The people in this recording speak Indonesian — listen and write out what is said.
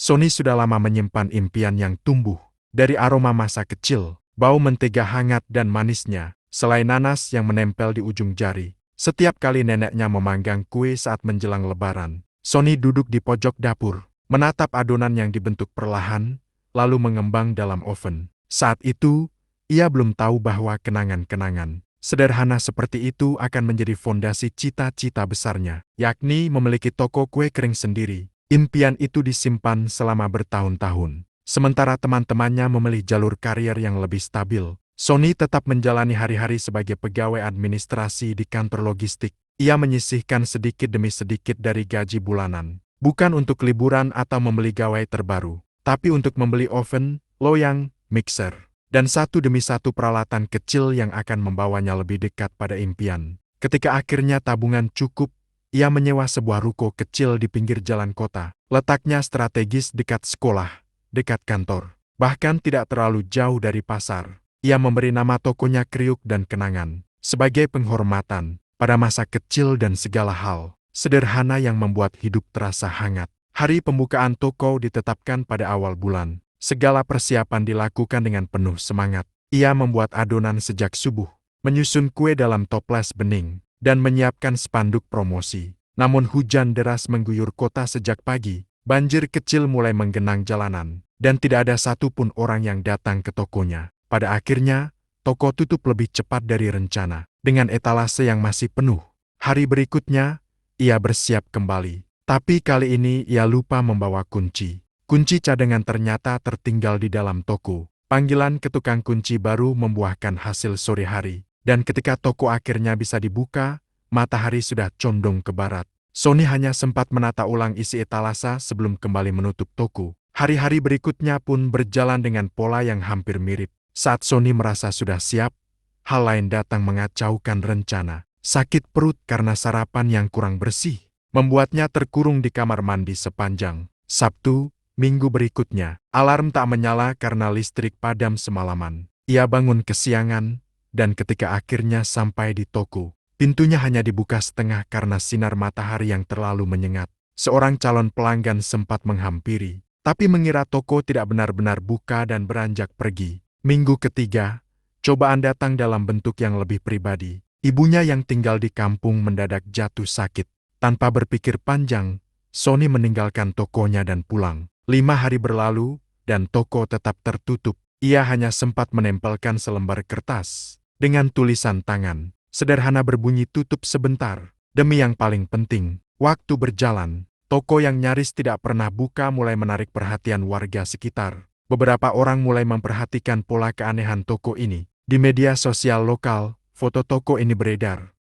Sony sudah lama menyimpan impian yang tumbuh dari aroma masa kecil, bau mentega hangat dan manisnya, selai nanas yang menempel di ujung jari. Setiap kali neneknya memanggang kue saat menjelang lebaran, Sony duduk di pojok dapur, menatap adonan yang dibentuk perlahan, lalu mengembang dalam oven. Saat itu, ia belum tahu bahwa kenangan-kenangan sederhana seperti itu akan menjadi fondasi cita-cita besarnya, yakni memiliki toko kue kering sendiri. Impian itu disimpan selama bertahun-tahun. Sementara teman-temannya memilih jalur karier yang lebih stabil, Sony tetap menjalani hari-hari sebagai pegawai administrasi di kantor logistik. Ia menyisihkan sedikit demi sedikit dari gaji bulanan, bukan untuk liburan atau membeli gawai terbaru, tapi untuk membeli oven, loyang, mixer, dan satu demi satu peralatan kecil yang akan membawanya lebih dekat pada impian. Ketika akhirnya tabungan cukup, ia menyewa sebuah ruko kecil di pinggir jalan kota. Letaknya strategis dekat sekolah, dekat kantor, bahkan tidak terlalu jauh dari pasar. Ia memberi nama tokonya Kriuk dan Kenangan, sebagai penghormatan pada masa kecil dan segala hal sederhana yang membuat hidup terasa hangat. Hari pembukaan toko ditetapkan pada awal bulan. Segala persiapan dilakukan dengan penuh semangat. Ia membuat adonan sejak subuh, menyusun kue dalam toples bening, dan menyiapkan spanduk promosi. Namun hujan deras mengguyur kota sejak pagi. Banjir kecil mulai menggenang jalanan, dan tidak ada satupun orang yang datang ke tokonya. Pada akhirnya, toko tutup lebih cepat dari rencana, dengan etalase yang masih penuh. Hari berikutnya, ia bersiap kembali. Tapi kali ini ia lupa membawa kunci. Kunci cadangan ternyata tertinggal di dalam toko. Panggilan ke tukang kunci baru membuahkan hasil sore hari. Dan ketika toko akhirnya bisa dibuka, matahari sudah condong ke barat. Sony hanya sempat menata ulang isi etalase sebelum kembali menutup toko. Hari-hari berikutnya pun berjalan dengan pola yang hampir mirip. Saat Sony merasa sudah siap, hal lain datang mengacaukan rencana. Sakit perut karena sarapan yang kurang bersih membuatnya terkurung di kamar mandi sepanjang Sabtu. Minggu berikutnya, alarm tak menyala karena listrik padam semalaman. Ia bangun kesiangan, dan ketika akhirnya sampai di toko, pintunya hanya dibuka setengah karena sinar matahari yang terlalu menyengat. Seorang calon pelanggan sempat menghampiri, tapi mengira toko tidak benar-benar buka dan beranjak pergi. Minggu ketiga, cobaan datang dalam bentuk yang lebih pribadi. Ibunya yang tinggal di kampung mendadak jatuh sakit. Tanpa berpikir panjang, Sony meninggalkan tokonya dan pulang. 5 hari berlalu, dan toko tetap tertutup. Ia hanya sempat menempelkan selembar kertas dengan tulisan tangan sederhana berbunyi tutup sebentar. Demi yang paling penting, waktu berjalan, toko yang nyaris tidak pernah buka mulai menarik perhatian warga sekitar. Beberapa orang mulai memperhatikan pola keanehan toko ini. Di media sosial lokal, foto toko ini beredar.